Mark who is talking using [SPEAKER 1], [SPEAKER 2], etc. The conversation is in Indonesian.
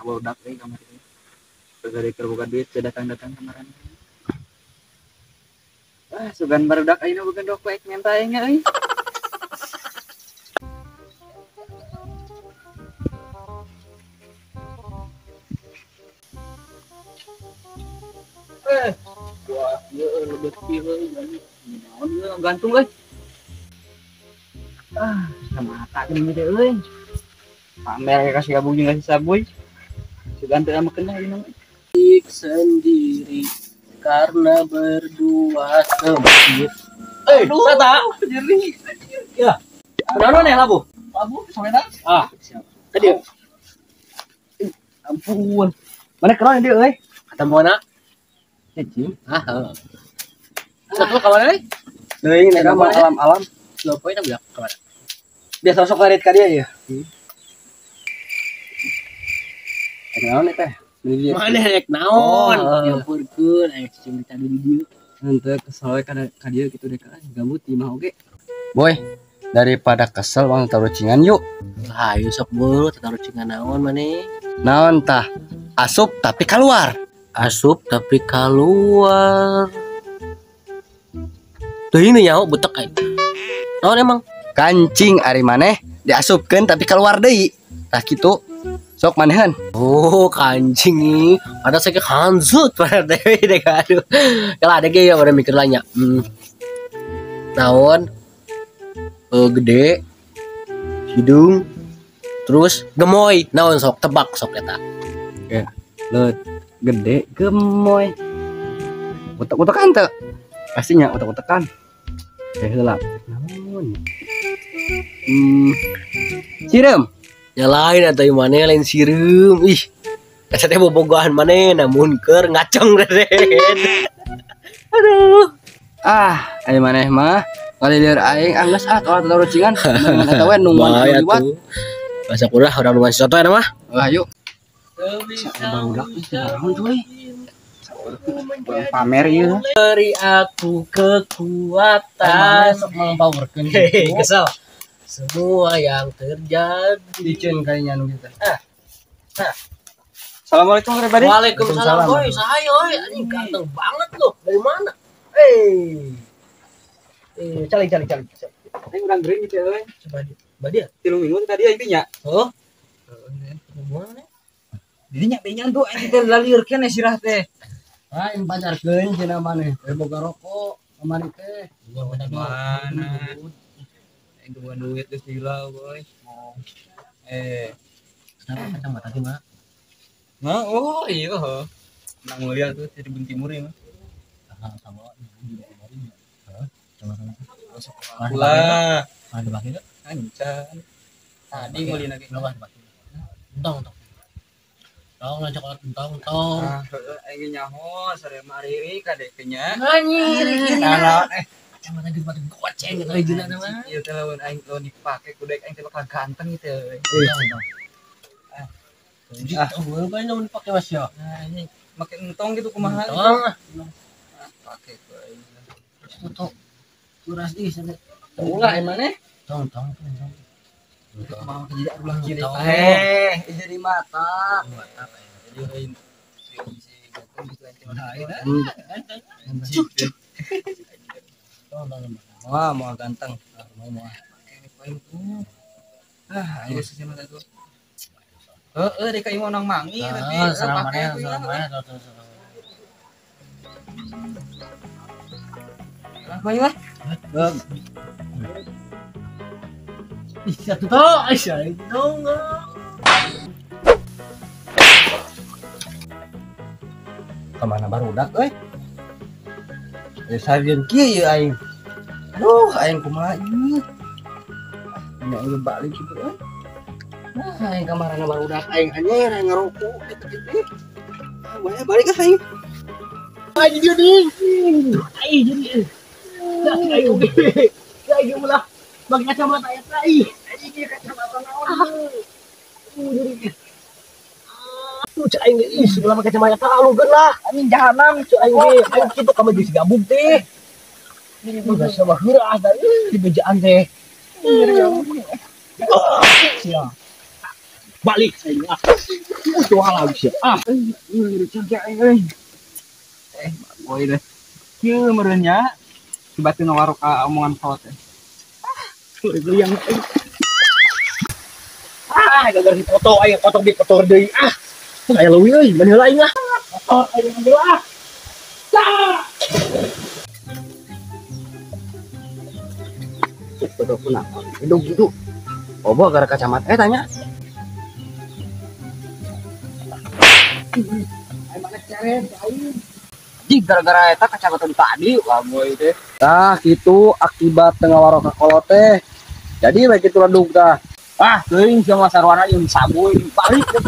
[SPEAKER 1] budak kamar ini. Segala buka duit datang kemarin. Sugan barudak ayeuna bukan dok baik minta nya euy. Wah, ieu lebih euy naon ieu gantung euy. Sama mata geuning teh euy. Pamer kasih gabung jeung kasih sabuy. Sugan teu ama kenal ieu sendiri karena berdua sempit. Sata jadi ya kenapa nih labu sampai siapa tadi ampun mana keren dia kata mana cicing satu kawan ini alam lo poin bilang kemana dia sosok larit ka dia ya naon teh mana rek naon nyampurkeun aya cicing tadi di dieu henteu kesel ka dia kitu deh kan gabut di mah oge boy daripada kesel wang tarucingan yuk hayu sok beureut tarucingan naon maneh naon tah asup tapi keluar teuing nih nyaho butek aing naon emang kancing ari maneh diasupkeun tapi keluar deui tah kitu sok manehan kancing nih ada sakit hansut pada deui deh aduh kalau ada ge ya pada mikir lanya naon gede hidung terus gemoy naon sok tebak sok eta ya leut gede gemoy utek-utekan teu pastinya utek-utekan heula naon cirem ya lain atau mana lain sirum ih kata teh bobogohan mana namun keur ngaceng deh aduh ayo maneh mah kali lieur aing geus kalau tarucingan eta we nungguan liwat bahasa kurang urang nungguan sesuatu eta mah ayo barudak naon cuy pamer ieu beri aku kekuatan sok mempowerkeun kesel semua yang terjadi dicen kayaknya nu kita. Assalamualaikum everybody. Waalaikumsalam. Oi, saya oi, anjing ganteng banget loh. Dari mana? Cali. Ini urang geuring gitu euy. Coba dia. 3 minggu tadi intinya. Oh. Mana? Didinya penyan tuh anjing teh laliurkeun sirah teh. Aing pacarkeun cenah maneh. Boga rokok kemarin teh. Mana? Dua duit terus gila boy kenapa kacamata gimana oh iya nang mulia tuh di Bun Timur ya sama lah ada baki enggak ancan tadi ngulin lagi enggak baki entong ngajak entong aing nyaho sare mariri kadeknya ngiri kacamata di batu goceng gitu aja nama. Iya teh lawan aing lo dipake kudu aing teh bakal ganteng gitu. Baru kan lawan dipake Mas ya. Nah, ini make entong gitu kumaha. Pake ku aing. Foto kuras di sana. Ulah emane? Tong. Mau tidak ulah kiri. Jadi mata. Mata jadi aing si ganteng gitu aing. Wah, mau ganteng. Mau. Ayo sesama satu. Dek kayak mau nang mangi tapi pakai itu. Apa ya? Satu toh, Aisyah itu enggak. Kemana barudak, euy? Sarjan kieu aing. Aduh, aing kumaha ieu? Nya ieu balik kitu euy. Nah, aing kamarana barudak aing anyer aing ngarokok gitu. Balik ka aing. Aing dia ding. Aing jadi. Aing oge. Aing ulah bagi kacamata ya tai. Aing dia kacamata naon. Jadi cek aing ih sebelah pakai kacamata tahu lah anjing jahanam cek aing aing kitu ka geus gabung teh ini mah geus sabaheurah da di bejaan teh sia balik saya. Itu hal habis ya. Ini cengkeh boy deh. Kieu merenya tiba-tiba warok omongan kau teh. Yang gara-gara foto ayo foto di foto deui aya leuwih euy ban heula aing foto ayo ngambil foto kenapa hidup gitu obo gara kacamata tanya ayo mana ceret aing jig gara-gara eta kacamata tadi wah boy teh tah kitu akibat tengah warok kolot teh jadi baik itu redug tah teuing sama sarwana yang saboy balik teh